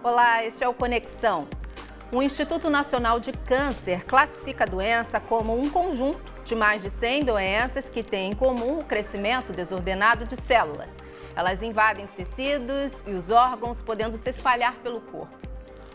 Olá, este é o Conexão. O Instituto Nacional de Câncer classifica a doença como um conjunto de mais de 100 doenças que têm em comum o crescimento desordenado de células. Elas invadem os tecidos e os órgãos, podendo se espalhar pelo corpo.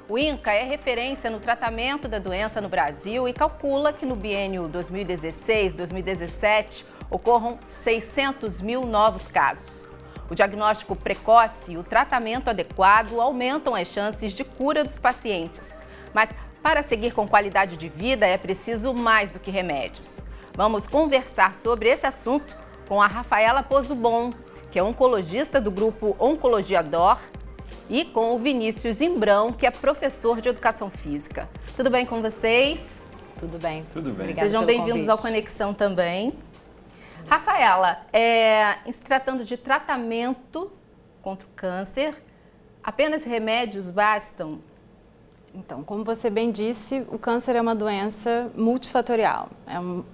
O INCA é referência no tratamento da doença no Brasil e calcula que no biênio 2016-2017 ocorram 600 mil novos casos. O diagnóstico precoce e o tratamento adequado aumentam as chances de cura dos pacientes. Mas para seguir com qualidade de vida é preciso mais do que remédios. Vamos conversar sobre esse assunto com a Rafaela Pozubon, que é oncologista do grupo Oncologia DOR, e com o Vinícius Imbrão, que é professor de Educação Física. Tudo bem com vocês? Tudo bem. Tudo bem. Obrigada. Sejam bem-vindos ao Conexão também. Rafaela, em se tratando de tratamento contra o câncer, apenas remédios bastam? Então, como você bem disse, o câncer é uma doença multifatorial.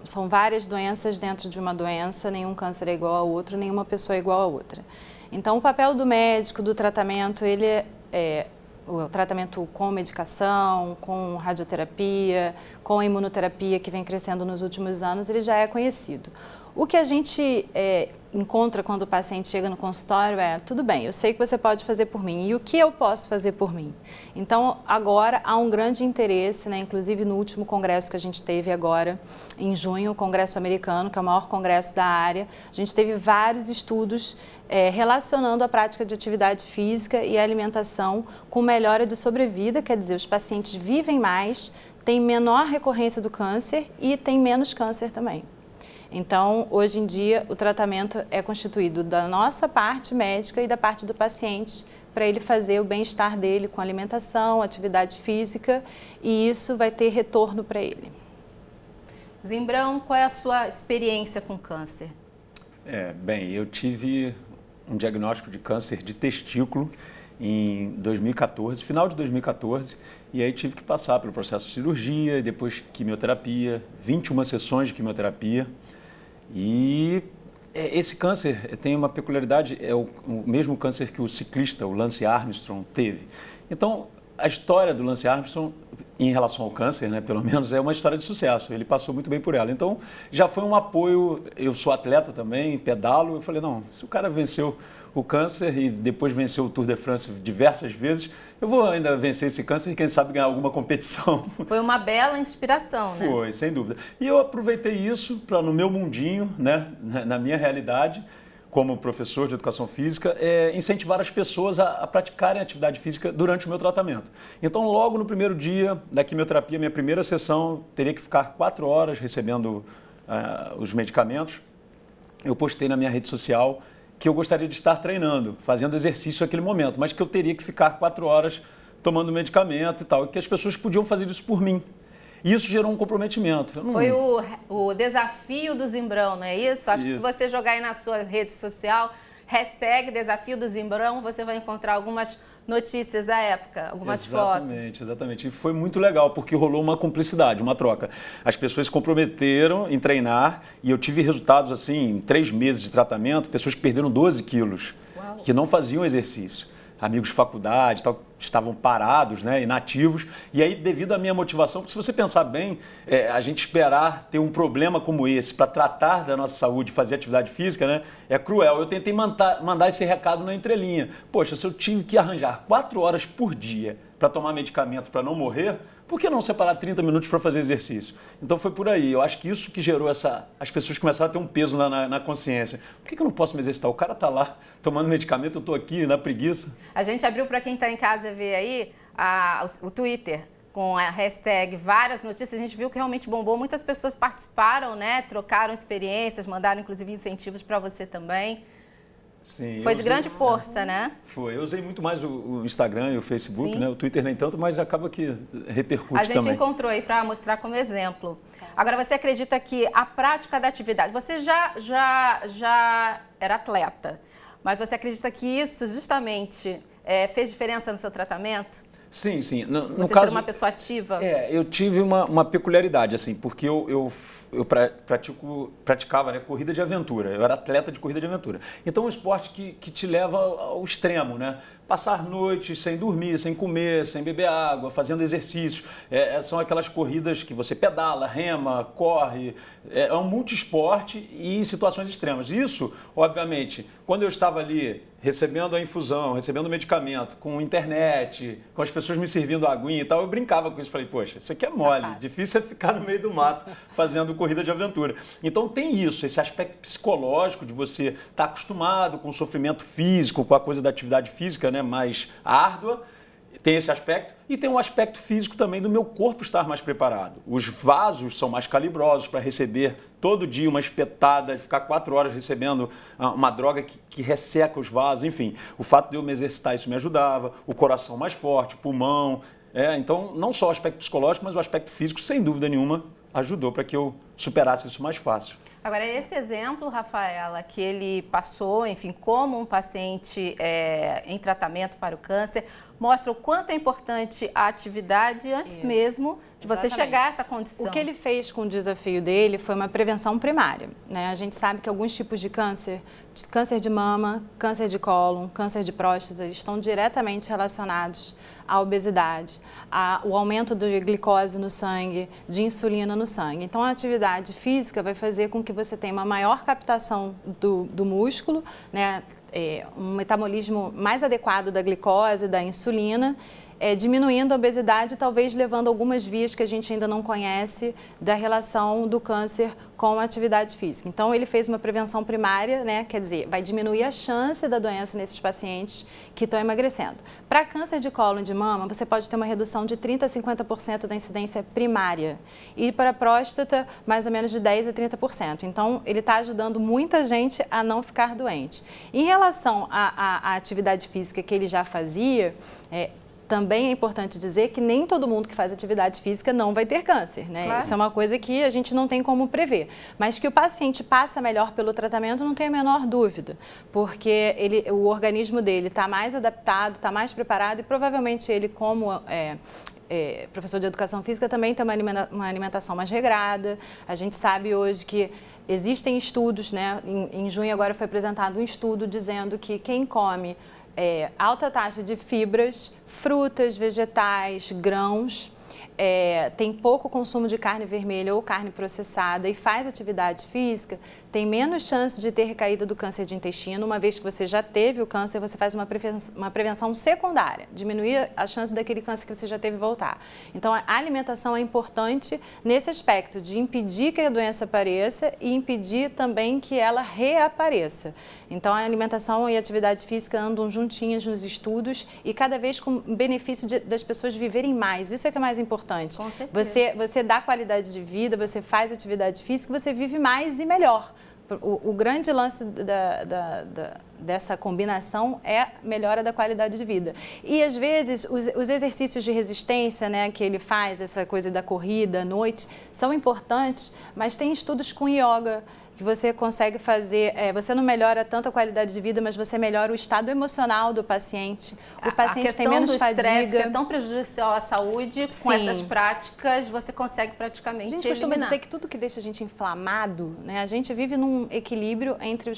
São várias doenças dentro de uma doença, nenhum câncer é igual ao outro, nenhuma pessoa é igual a outra. Então, o papel do médico, do tratamento, ele é o tratamento com medicação, com radioterapia, com a imunoterapia que vem crescendo nos últimos anos, ele já é conhecido. O que a gente encontra quando o paciente chega no consultório é: tudo bem, eu sei que você pode fazer por mim, e o que eu posso fazer por mim? Então, agora há um grande interesse, né, inclusive no último congresso que a gente teve agora, em junho, o Congresso Americano, que é o maior congresso da área, a gente teve vários estudos relacionando a prática de atividade física e a alimentação com melhora de sobrevida, quer dizer, os pacientes vivem mais, têm menor recorrência do câncer e têm menos câncer também. Então, hoje em dia, o tratamento é constituído da nossa parte médica e da parte do paciente, para ele fazer o bem-estar dele com alimentação, atividade física, e isso vai ter retorno para ele. Zimbrão, qual é a sua experiência com câncer? Bem, eu tive um diagnóstico de câncer de testículo em 2014, final de 2014, e aí tive que passar pelo processo de cirurgia, depois quimioterapia, 21 sessões de quimioterapia. E esse câncer tem uma peculiaridade, é o mesmo câncer que o ciclista, o Lance Armstrong, teve. Então, a história do Lance Armstrong, em relação ao câncer, né, pelo menos, é uma história de sucesso. Ele passou muito bem por ela. Então, já foi um apoio. Eu sou atleta também, pedalo. Eu falei, não, se o cara venceu o câncer e depois venceu o Tour de France diversas vezes, eu vou ainda vencer esse câncer e quem sabe ganhar alguma competição. Foi uma bela inspiração, né? Foi, sem dúvida. E eu aproveitei isso para, no meu mundinho, né, na minha realidade, como professor de educação física, incentivar as pessoas a praticarem atividade física durante o meu tratamento. Então, logo no primeiro dia da quimioterapia, minha primeira sessão, teria que ficar 4 horas recebendo os medicamentos. Eu postei na minha rede social que eu gostaria de estar treinando, fazendo exercício naquele momento, mas que eu teria que ficar 4 horas tomando medicamento e tal, e que as pessoas podiam fazer isso por mim. E isso gerou um comprometimento. Foi o desafio do Zimbrão, não é isso? Acho que se você jogar aí na sua rede social, #desafio do Zimbrão, você vai encontrar algumas notícias da época, algumas fotos. Exatamente. E foi muito legal, porque rolou uma cumplicidade, uma troca. As pessoas se comprometeram em treinar e eu tive resultados assim, em 3 meses de tratamento, pessoas que perderam 12 quilos, que não faziam exercício. Amigos de faculdade, tal, estavam parados, né, inativos, e aí devido à minha motivação, porque se você pensar bem, a gente esperar ter um problema como esse para tratar da nossa saúde, fazer atividade física, né, é cruel. Eu tentei mandar esse recado na entrelinha. Poxa, se eu tive que arranjar 4 horas por dia para tomar medicamento para não morrer, por que não separar 30 minutos para fazer exercício? Então foi por aí. Eu acho que isso que gerou as pessoas começaram a ter um peso na consciência. Por que eu não posso me exercitar? O cara está lá tomando medicamento, eu estou aqui na preguiça. A gente abriu para quem está em casa ver aí o Twitter com a #várias notícias. A gente viu que realmente bombou. Muitas pessoas participaram, né? Trocaram experiências, mandaram inclusive incentivos para você também. Sim, foi de grande força, né? Foi. Eu usei muito mais o Instagram e o Facebook, né? O Twitter nem tanto, mas acaba que repercute também. A gente encontrou aí para mostrar como exemplo. Agora, você acredita que a prática da atividade... Você já era atleta, mas você acredita que isso justamente fez diferença no seu tratamento? Sim, sim. Você ser uma pessoa ativa? Eu tive uma peculiaridade, assim, porque eu praticava, né, corrida de aventura. Eu era atleta de corrida de aventura. Então, é um esporte que te leva ao extremo, né? Passar noites sem dormir, sem comer, sem beber água, fazendo exercícios. São aquelas corridas que você pedala, rema, corre. É um multiesporte e em situações extremas. Isso, obviamente, quando eu estava ali recebendo a infusão, recebendo o medicamento, com internet, com as pessoas me servindo aguinha e tal, eu brincava com isso. Falei, poxa, isso aqui é mole. Difícil é ficar no meio do mato fazendo corrida de aventura. Então tem isso, esse aspecto psicológico de você estar acostumado com o sofrimento físico, com a coisa da atividade física, né, mais árdua. Tem esse aspecto e tem um aspecto físico também do meu corpo estar mais preparado. Os vasos são mais calibrosos para receber todo dia uma espetada, ficar 4 horas recebendo uma droga que resseca os vasos, enfim. O fato de eu me exercitar, isso me ajudava, o coração mais forte, o pulmão. Então, não só o aspecto psicológico, mas o aspecto físico, sem dúvida nenhuma, ajudou para que eu superasse isso mais fácil. Agora, esse exemplo, Rafaela, que ele passou, enfim, como um paciente em tratamento para o câncer, mostra o quanto é importante a atividade antes mesmo de você chegar a essa condição. O que ele fez com o desafio dele foi uma prevenção primária, né? A gente sabe que alguns tipos de câncer de mama, câncer de cólon, câncer de próstata, estão diretamente relacionados à obesidade, ao aumento de glicose no sangue, de insulina no sangue. Então, a atividade física vai fazer com que você tenha uma maior captação do músculo, né? Um metabolismo mais adequado da glicose, da insulina, diminuindo a obesidade, talvez levando algumas vias que a gente ainda não conhece da relação do câncer com a atividade física. Então, ele fez uma prevenção primária, né? Quer dizer, vai diminuir a chance da doença nesses pacientes que estão emagrecendo. Para câncer de cólon e de mama, você pode ter uma redução de 30% a 50% da incidência primária. E para próstata, mais ou menos de 10% a 30%. Então, ele está ajudando muita gente a não ficar doente. Em relação à atividade física que ele já fazia, também é importante dizer que nem todo mundo que faz atividade física não vai ter câncer, né? Claro. Isso é uma coisa que a gente não tem como prever. Mas que o paciente passa melhor pelo tratamento, não tem a menor dúvida. Porque o organismo dele está mais adaptado, está mais preparado e provavelmente ele, como professor de educação física, também tem uma alimentação mais regrada. A gente sabe hoje que existem estudos, né? Em junho agora foi apresentado um estudo dizendo que quem come alta taxa de fibras, frutas, vegetais, grãos, tem pouco consumo de carne vermelha ou carne processada e faz atividade física, tem menos chance de ter recaída do câncer de intestino. Uma vez que você já teve o câncer, você faz uma prevenção secundária, diminuir a chance daquele câncer que você já teve voltar. Então, a alimentação é importante nesse aspecto de impedir que a doença apareça e impedir também que ela reapareça. Então, a alimentação e a atividade física andam juntinhas nos estudos e cada vez com benefício das pessoas viverem mais. Isso é que é mais importante. Com certeza. Você dá qualidade de vida, você faz atividade física, você vive mais e melhor. O grande lance dessa combinação é a melhora da qualidade de vida. E, às vezes, os exercícios de resistência, né, que ele faz, essa coisa da corrida à noite, são importantes, mas tem estudos com yoga, que você consegue fazer, você não melhora tanto a qualidade de vida, mas você melhora o estado emocional do paciente. O paciente tem menos fadiga. Que é tão prejudicial à saúde, com essas práticas, você consegue praticamente eliminar. A gente costuma dizer que tudo que deixa a gente inflamado, né, a gente vive num equilíbrio entre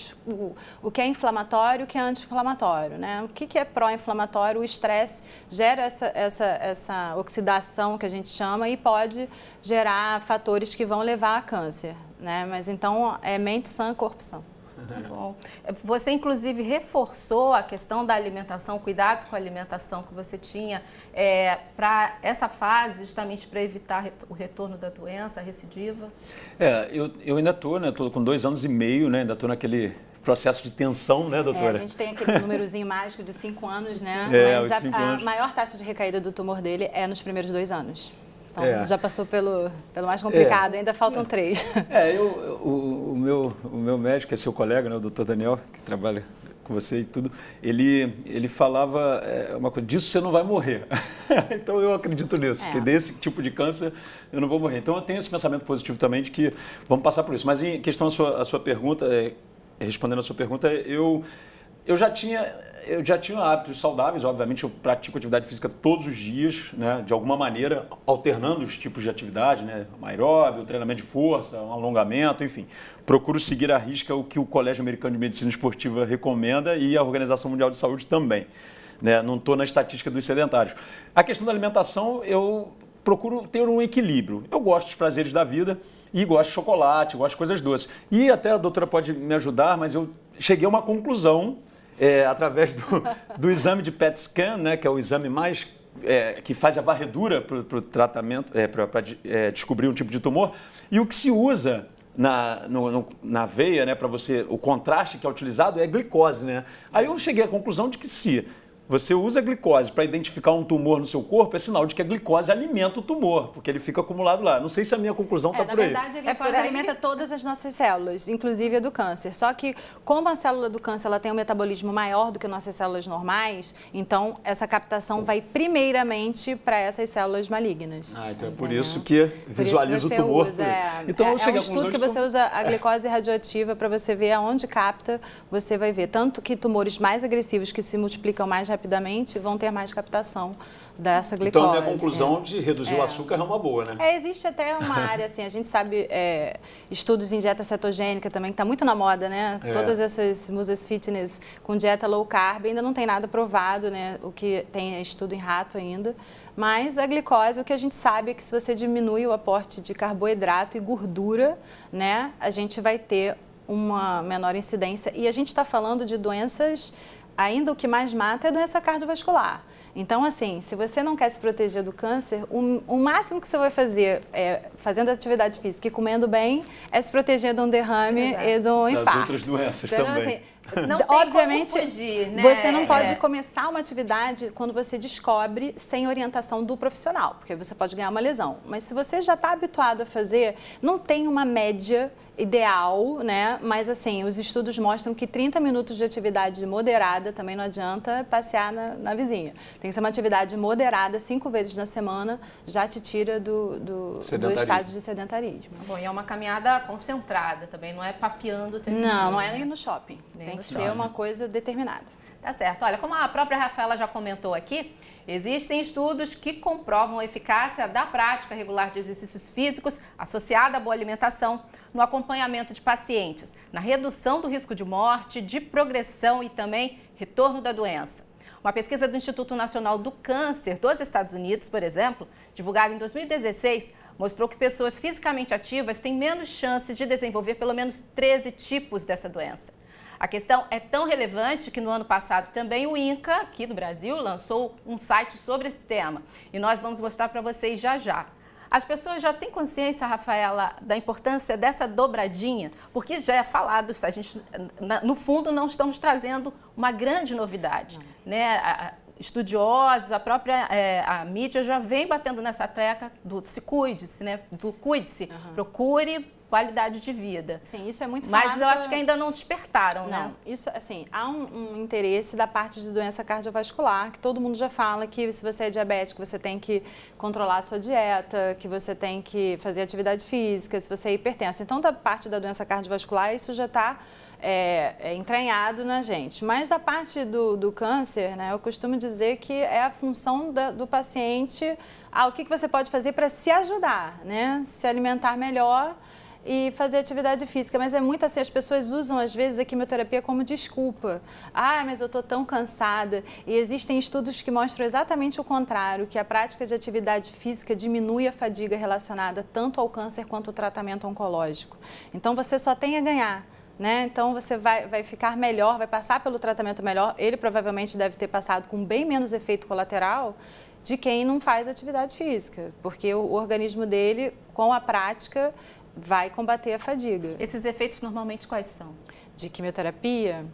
o que é inflamatório e o que é anti-inflamatório, né? O que é pró-inflamatório? O estresse gera essa oxidação que a gente chama e pode gerar fatores que vão levar a câncer. Né? Mas então é mente sã, corpo sã. Bom, você inclusive reforçou a questão da alimentação, cuidados com a alimentação que você tinha para essa fase, justamente para evitar o retorno da doença, a recidiva? Eu ainda estou, né? Tô com 2 anos e meio, né? Ainda estou naquele processo de tensão, né, doutora? A gente tem aquele númerozinho mágico de 5 anos, né? Mas a maior taxa de recaída do tumor dele é nos primeiros 2 anos. Então, já passou pelo mais complicado, ainda faltam 3. O meu médico, é seu colega, né, o doutor Daniel, que trabalha com você e tudo, ele falava uma coisa, disso você não vai morrer. Então, eu acredito nisso, que desse tipo de câncer eu não vou morrer. Então, eu tenho esse pensamento positivo também de que vamos passar por isso. Mas, em questão à sua pergunta, respondendo a sua pergunta, eu eu já tinha hábitos saudáveis, obviamente eu pratico atividade física todos os dias, né, de alguma maneira, alternando os tipos de atividade, né, aeróbio, treinamento de força, um alongamento, enfim. Procuro seguir à risca o que o Colégio Americano de Medicina Esportiva recomenda e a Organização Mundial de Saúde também, né, não estou na estatística dos sedentários. A questão da alimentação, eu procuro ter um equilíbrio. Eu gosto dos prazeres da vida e gosto de chocolate, gosto de coisas doces. E até a doutora pode me ajudar, mas eu cheguei a uma conclusão através do exame de PET scan, né, que é o exame mais que faz a varredura para o tratamento, para descobrir um tipo de tumor. E o que se usa na veia, né, para você, o contraste que é utilizado é glicose, né? Aí eu cheguei à conclusão de que se você usa a glicose para identificar um tumor no seu corpo, é sinal de que a glicose alimenta o tumor, porque ele fica acumulado lá. Não sei se a minha conclusão está por aí. Na verdade, a glicose alimenta todas as nossas células, inclusive a do câncer. Só que, como a célula do câncer ela tem um metabolismo maior do que nossas células normais, então essa captação vai primeiramente para essas células malignas. Então é por isso que visualiza o tumor. Então, é um estudo que você usa a glicose radioativa para você ver aonde capta, você vai ver tanto que tumores mais agressivos que se multiplicam mais rapidamente vão ter mais captação dessa glicose. Então, a minha conclusão de reduzir o açúcar é uma boa, né? Existe até uma área, assim, a gente sabe, estudos em dieta cetogênica também, que está muito na moda, né? Todas essas musas fitness com dieta low carb, ainda não tem nada provado, né? O que tem é estudo em rato ainda. Mas a glicose, o que a gente sabe é que se você diminui o aporte de carboidrato e gordura, né? A gente vai ter uma menor incidência. E a gente está falando de doenças... Ainda o que mais mata é a doença cardiovascular. Então, assim, se você não quer se proteger do câncer, o máximo que você vai fazer, fazendo atividade física e comendo bem, é se proteger de um derrame e de um infarto. Das outras doenças então, também. Assim, não tem obviamente, como fugir, né? Você não pode começar uma atividade quando você descobre sem orientação do profissional, porque você pode ganhar uma lesão. Mas se você já está habituado a fazer, não tem uma média ideal, né? Mas assim, os estudos mostram que 30 minutos de atividade moderada também não adianta passear na vizinha. Tem que ser uma atividade moderada, 5 vezes na semana, já te tira do estado de sedentarismo. Bom, e é uma caminhada concentrada também, não é papeando. Não é nem no shopping. Tem que ser uma coisa determinada. Tá certo. Olha, como a própria Rafaela já comentou aqui, existem estudos que comprovam a eficácia da prática regular de exercícios físicos associada à boa alimentação no acompanhamento de pacientes, na redução do risco de morte, de progressão e também retorno da doença. Uma pesquisa do Instituto Nacional do Câncer dos Estados Unidos, por exemplo, divulgada em 2016, mostrou que pessoas fisicamente ativas têm menos chance de desenvolver pelo menos 13 tipos dessa doença. A questão é tão relevante que no ano passado também o INCA, aqui do Brasil, lançou um site sobre esse tema. E nós vamos mostrar para vocês já já. As pessoas já têm consciência, Rafaela, da importância dessa dobradinha? Porque já é falado, a gente, no fundo, não estamos trazendo uma grande novidade, né? Estudiosos, a própria a mídia já vem batendo nessa tecla do se cuide-se, né? Do cuide-se, procure qualidade de vida. Sim, isso é muito falado. Mas eu acho que ainda não despertaram, né? Não, isso, assim, há um interesse da parte de doença cardiovascular, que todo mundo já fala que se você é diabético, você tem que controlar a sua dieta, que você tem que fazer atividade física, se você é hipertenso. Então, da parte da doença cardiovascular, isso já está entranhado na gente. Mas da parte do câncer, né, eu costumo dizer que é a função do paciente, o que você pode fazer para se ajudar, né? Se alimentar melhor e fazer atividade física. Mas é muito assim, as pessoas usam às vezes a quimioterapia como desculpa. Mas eu estou tão cansada. E existem estudos que mostram exatamente o contrário, que a prática de atividade física diminui a fadiga relacionada tanto ao câncer quanto ao tratamento oncológico. Então você só tem a ganhar. Né? Então você vai ficar melhor, vai passar pelo tratamento melhor. Ele provavelmente deve ter passado com bem menos efeito colateral de quem não faz atividade física, porque o organismo dele, com a prática, vai combater a fadiga. Esses efeitos normalmente quais são? De quimioterapia?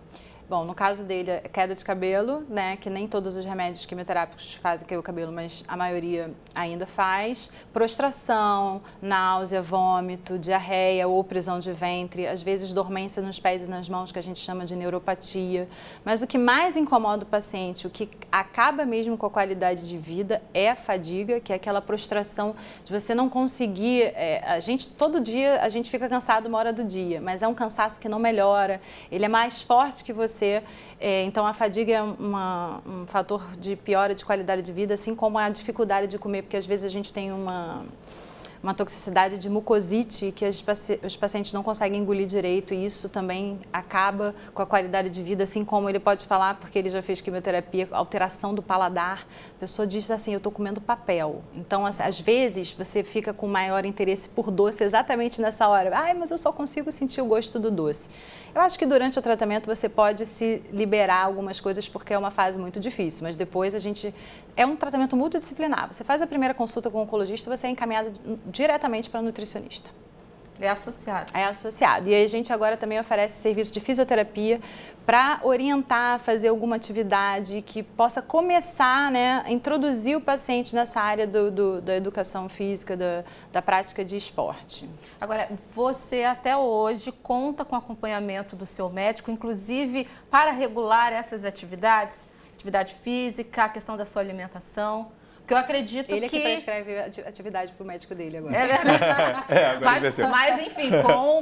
Bom, no caso dele é queda de cabelo, né, que nem todos os remédios quimioterápicos fazem cair o cabelo, mas a maioria ainda faz. Prostração, náusea, vômito, diarreia ou prisão de ventre, às vezes dormência nos pés e nas mãos, que a gente chama de neuropatia. Mas o que mais incomoda o paciente, o que acaba mesmo com a qualidade de vida é a fadiga, que é aquela prostração de você não conseguir... todo dia a gente fica cansado uma hora do dia, mas é um cansaço que não melhora, ele é mais forte que você você... então, a fadiga é um fator de piora de qualidade de vida, assim como a dificuldade de comer, porque às vezes a gente tem uma toxicidade de mucosite que os pacientes não conseguem engolir direito e isso também acaba com a qualidade de vida, assim como ele pode falar, porque ele já fez quimioterapia, alteração do paladar. A pessoa diz assim, eu estou comendo papel. Então, às vezes, você fica com maior interesse por doce exatamente nessa hora. Ai, mas eu só consigo sentir o gosto do doce. Eu acho que durante o tratamento você pode se liberar algumas coisas porque é uma fase muito difícil, mas depois é um tratamento multidisciplinar. Você faz a primeira consulta com o oncologista, você é encaminhado diretamente para o nutricionista. É associado. É associado. E aí a gente agora também oferece serviço de fisioterapia para orientar, fazer alguma atividade que possa começar, né, a introduzir o paciente nessa área da educação física, da prática de esporte. Agora, você até hoje conta com acompanhamento do seu médico, inclusive para regular essas atividades? Atividade física, a questão da sua alimentação? Porque eu acredito ele que prescreve atividade para o médico dele agora. É verdade. Mas, enfim,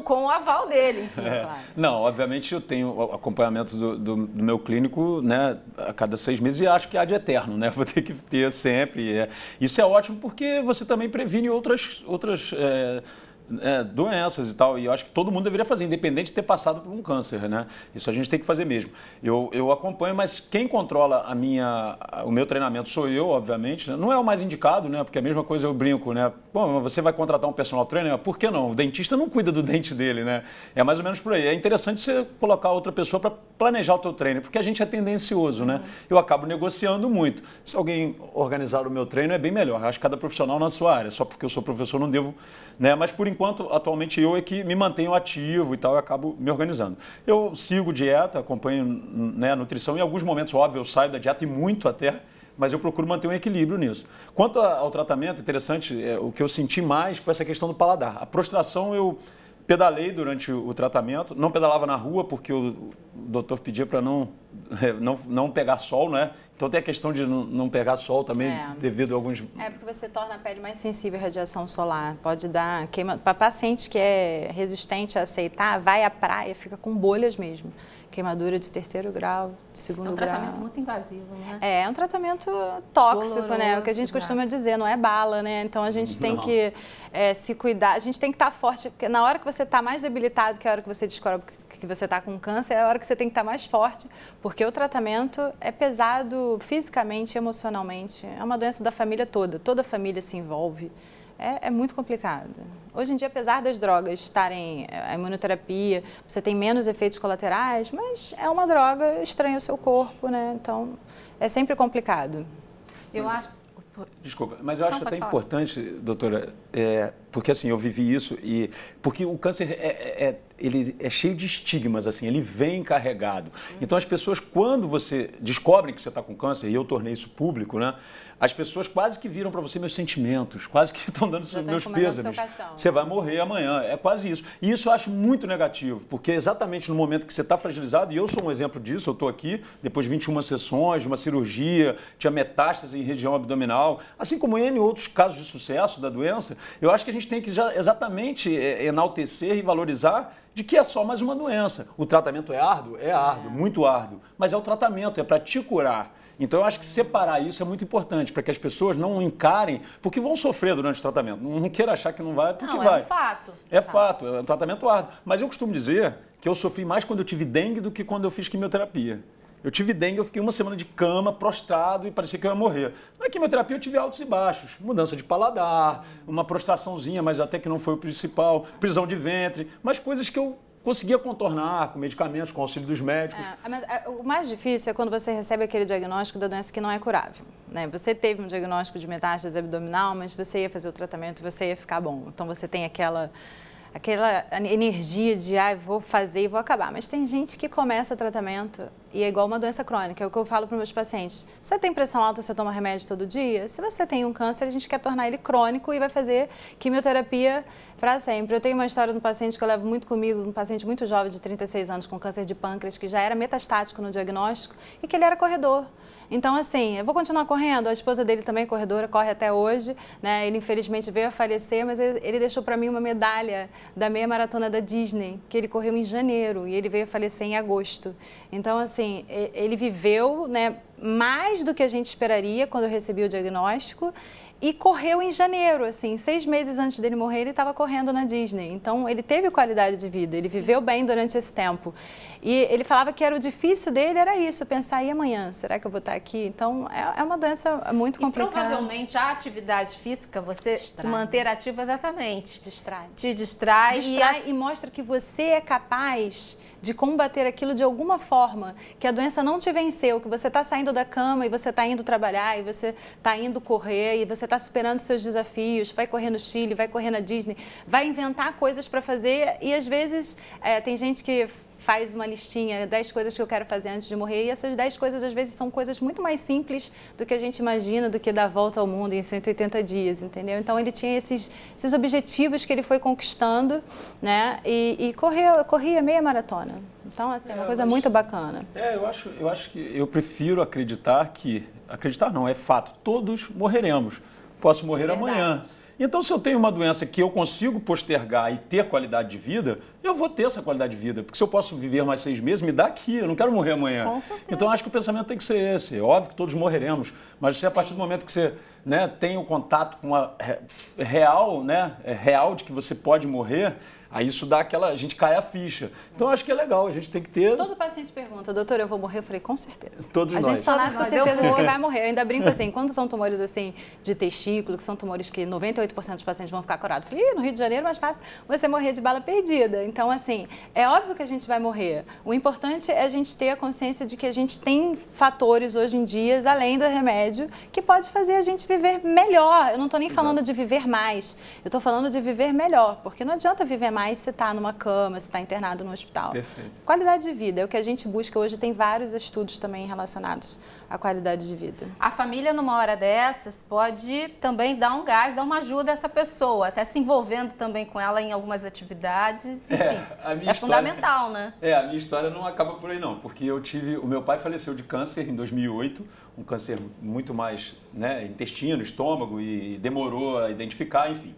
com o aval dele. Enfim, claro. Não, obviamente eu tenho acompanhamento do meu clínico, né, a cada 6 meses e acho que há de eterno, né? Vou ter que ter sempre. Isso é ótimo porque você também previne outras doenças e tal, e eu acho que todo mundo deveria fazer, independente de ter passado por um câncer, né? Isso a gente tem que fazer mesmo. Eu acompanho, mas quem controla o meu treinamento sou eu, obviamente, né? Não é o mais indicado, né? Porque a mesma coisa eu brinco, né? Bom, você vai contratar um personal trainer, por que não? O dentista não cuida do dente dele, né? É mais ou menos por aí. É interessante você colocar outra pessoa para planejar o teu treino, porque a gente é tendencioso, né? Eu acabo negociando muito. Se alguém organizar o meu treino, é bem melhor. Eu acho que cada profissional na sua área. Só porque eu sou professor, não devo, né? Mas por enquanto, atualmente eu é que me mantenho ativo e tal, eu acabo me organizando. Eu sigo dieta, acompanho, né, a nutrição, em alguns momentos, óbvio, eu saio da dieta e muito até, mas eu procuro manter um equilíbrio nisso. Quanto ao tratamento, interessante, o que eu senti mais foi essa questão do paladar. A prostração eu pedalei durante o tratamento, não pedalava na rua porque o doutor pedia para não pegar sol, né? Então tem a questão de não pegar sol também, devido a alguns... porque você torna a pele mais sensível à radiação solar. Pode dar queima... Para paciente que é resistente a aceitar, vai à praia, fica com bolhas mesmo. Queimadura de 3º grau, de 2º grau. É um tratamento muito invasivo, né? É um tratamento tóxico, doloroso, né? O que a gente costuma dizer, não é bala, né? Então a gente tem que se cuidar, a gente tem que estar forte, porque na hora que você está mais debilitado, que é a hora que você descobre que você está com câncer, é a hora que você tem que estar mais forte, porque o tratamento é pesado fisicamente, emocionalmente. É uma doença da família toda a família se envolve. É muito complicado. Hoje em dia, apesar das drogas estarem, a imunoterapia, você tem menos efeitos colaterais, mas é uma droga, estranha o seu corpo, né? Então, é sempre complicado. Eu acho... Desculpa, mas eu acho até importante, doutora, porque assim, eu vivi isso e... Porque o câncer, ele é cheio de estigmas, assim, ele vem carregado. Então, as pessoas, quando você descobre que você está com câncer, e eu tornei isso público, né? As pessoas quase que viram para você meus sentimentos, quase que estão dando meus pêsames. Você vai morrer amanhã, é quase isso. E isso eu acho muito negativo, porque exatamente no momento que você está fragilizado, e eu sou um exemplo disso, eu estou aqui, depois de 21 sessões, de uma cirurgia, tinha metástase em região abdominal, assim como N outros casos de sucesso da doença, eu acho que a gente tem que já exatamente enaltecer e valorizar de que é só mais uma doença. O tratamento é árduo? É árduo, muito árduo, mas é o tratamento, é para te curar. Então, eu acho que separar isso é muito importante, para que as pessoas não encarem, porque vão sofrer durante o tratamento. Não queira achar que não vai, porque vai. É um fato. É fato, é um tratamento árduo. Mas eu costumo dizer que eu sofri mais quando eu tive dengue do que quando eu fiz quimioterapia. Eu tive dengue, eu fiquei 1 semana de cama, prostrado e parecia que eu ia morrer. Na quimioterapia eu tive altos e baixos, mudança de paladar, uma prostraçãozinha, mas até que não foi o principal, prisão de ventre, mas coisas que eu conseguia contornar com medicamentos, com auxílio dos médicos. Mas o mais difícil é quando você recebe aquele diagnóstico da doença que não é curável, né? Você teve um diagnóstico de metástase abdominal, mas você ia fazer o tratamento, você ia ficar bom. Então você tem aquela energia de, vou fazer e vou acabar. Mas tem gente que começa tratamento e é igual uma doença crônica, é o que eu falo para os meus pacientes. Você tem pressão alta, você toma remédio todo dia? Se você tem um câncer, a gente quer tornar ele crônico e vai fazer quimioterapia para sempre. Eu tenho uma história de um paciente que eu levo muito comigo, um paciente muito jovem, de 36 anos, com câncer de pâncreas, que já era metastático no diagnóstico e que ele era corredor. Então, assim, eu vou continuar correndo, a esposa dele também é corredora, corre até hoje, né? Ele infelizmente veio a falecer, mas ele deixou para mim uma medalha da meia maratona da Disney, que ele correu em janeiro e ele veio a falecer em agosto. Então, assim, ele viveu, né, mais do que a gente esperaria quando eu recebi o diagnóstico. E correu em janeiro, assim, 6 meses antes dele morrer, ele estava correndo na Disney. Então, ele teve qualidade de vida, ele viveu bem durante esse tempo. E ele falava que era o difícil dele, era isso, pensar, e amanhã, será que eu vou estar aqui? Então, é uma doença muito complicada. E provavelmente a atividade física, você se manter ativo exatamente. Distrai. Te distrai. E mostra que você é capaz de combater aquilo de alguma forma, que a doença não te venceu, que você está saindo da cama e você está indo trabalhar, e você está indo correr, e você está superando seus desafios, vai correr no Chile, vai correr na Disney, vai inventar coisas para fazer e às vezes tem gente que faz uma listinha, 10 coisas que eu quero fazer antes de morrer, e essas 10 coisas às vezes são coisas muito mais simples do que a gente imagina, do que dar a volta ao mundo em 180 dias, entendeu? Então ele tinha esses objetivos que ele foi conquistando, né? E corria meia maratona. Então, assim, é uma coisa muito bacana. Eu acho que eu prefiro acreditar não, é fato, todos morreremos. Posso morrer amanhã. Então, se eu tenho uma doença que eu consigo postergar e ter qualidade de vida, eu vou ter essa qualidade de vida. Porque se eu posso viver mais 6 meses, me dá aqui, eu não quero morrer amanhã. Com certeza. Então, acho que o pensamento tem que ser esse. É óbvio que todos morreremos, mas se a partir do momento que você, né, tem o contato com a real, né, real de que você pode morrer, aí isso dá a gente cai a ficha. Então, acho que é legal, a gente tem que ter... Todo paciente pergunta, doutor, eu vou morrer? Eu falei, com certeza. Todos nós. A gente só nasce com a certeza de que vai morrer. Eu ainda brinco assim, quando são tumores assim de testículo, que são tumores que 98% dos pacientes vão ficar curados. Eu falei, no Rio de Janeiro é mais fácil você morrer de bala perdida. Então, assim, é óbvio que a gente vai morrer. O importante é a gente ter a consciência de que a gente tem fatores hoje em dia, além do remédio, que pode fazer a gente viver melhor. Eu não estou nem falando de viver mais, eu estou falando de viver melhor, porque não adianta viver mais se está numa cama, se está internado no hospital. Perfeito. Qualidade de vida é o que a gente busca hoje, tem vários estudos também relacionados à qualidade de vida. A família, numa hora dessas, pode também dar um gás, dar uma ajuda a essa pessoa, até se envolvendo também com ela em algumas atividades, enfim. É fundamental, né? A minha história não acaba por aí não, porque o meu pai faleceu de câncer em 2008, um câncer muito mais, né, intestino, estômago, e demorou a identificar, enfim.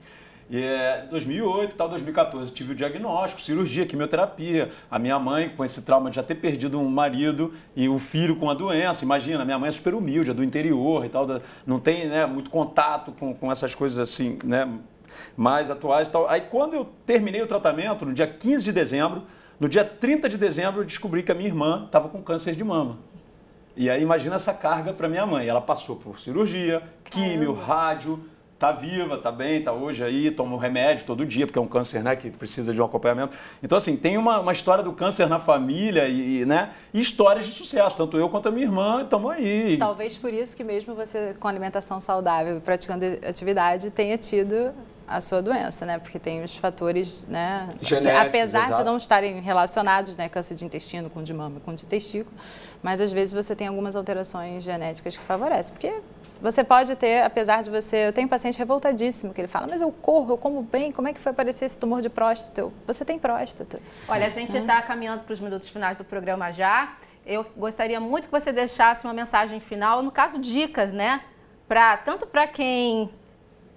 E 2008, 2014, eu tive o diagnóstico, cirurgia, quimioterapia. A minha mãe, com esse trauma de já ter perdido um marido e o filho com a doença, imagina, minha mãe é super humilde, é do interior e tal, não tem, né, muito contato com essas coisas assim, né, mais atuais e tal. Aí quando eu terminei o tratamento, no dia 15 de dezembro, no dia 30 de dezembro eu descobri que a minha irmã estava com câncer de mama. E aí imagina essa carga para minha mãe. Ela passou por cirurgia, químio, rádio, tá viva, tá bem, tá hoje aí, toma um remédio todo dia, porque é um câncer, né, que precisa de um acompanhamento. Então, assim, tem uma história do câncer na família né, e histórias de sucesso. Tanto eu quanto a minha irmã estamos aí. Talvez por isso que mesmo você, com alimentação saudável e praticando atividade, tenha tido a sua doença, né? Porque tem os fatores, né? Genéticos, apesar exato. de não estarem relacionados, né? Câncer de intestino com de mama, com de testículo, mas às vezes você tem algumas alterações genéticas que favorecem. Porque você pode ter, apesar de você... Eu tenho um paciente revoltadíssimo que ele fala, mas eu corro, eu como bem, como é que foi aparecer esse tumor de próstata? Você tem próstata. Olha, a gente está caminhando para os minutos finais do programa já. Eu gostaria muito que você deixasse uma mensagem final, no caso, dicas, né? Tanto para quem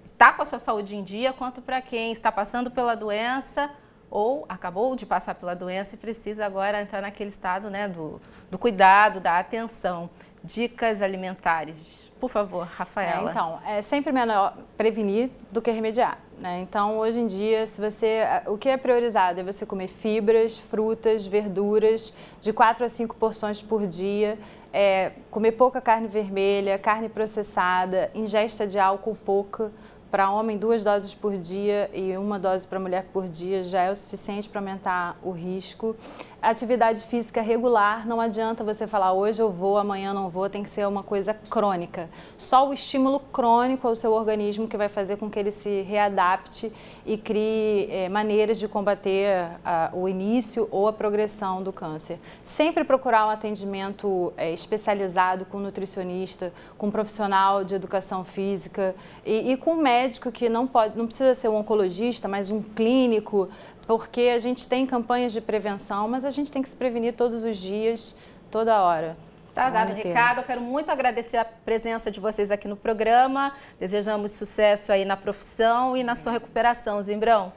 está com a sua saúde em dia, quanto para quem está passando pela doença ou acabou de passar pela doença e precisa agora entrar naquele estado, né, do cuidado, da atenção. Dicas alimentares. Por favor, Rafaela. Então, é sempre melhor prevenir do que remediar, né? Então, hoje em dia, o que é priorizado é você comer fibras, frutas, verduras, de 4 a 5 porções por dia, comer pouca carne vermelha, carne processada, ingesta de álcool pouca. Para homem, 2 doses por dia e 1 dose para mulher por dia já é o suficiente para aumentar o risco. atividade física regular. Não adianta você falar hoje eu vou, amanhã não vou, tem que ser uma coisa crônica. Só o estímulo crônico ao seu organismo que vai fazer com que ele se readapte e crie maneiras de combater o início ou a progressão do câncer. Sempre procurar um atendimento especializado com nutricionista, com um profissional de educação física e com um médico que não precisa ser um oncologista, mas um clínico, porque a gente tem campanhas de prevenção, mas a gente tem que se prevenir todos os dias, toda hora. Tá dado o recado. Eu quero muito agradecer a presença de vocês aqui no programa. Desejamos sucesso aí na profissão e na sua recuperação, Zimbrão.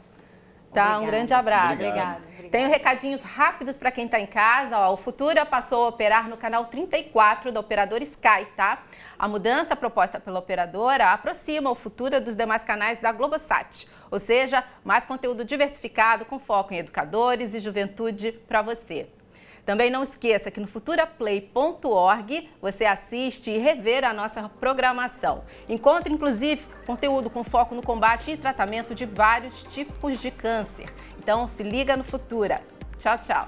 Tá? Obrigada. Um grande abraço. Obrigada. Tenho recadinhos rápidos para quem está em casa. Ó, o Futura passou a operar no canal 34 da operadora Sky, tá? A mudança proposta pela operadora aproxima o Futura dos demais canais da Globosat, ou seja, mais conteúdo diversificado com foco em educadores e juventude para você. Também não esqueça que no futuraplay.org você assiste e revê a nossa programação. Encontre, inclusive, conteúdo com foco no combate e tratamento de vários tipos de câncer. Então, se liga no Futura. Tchau, tchau.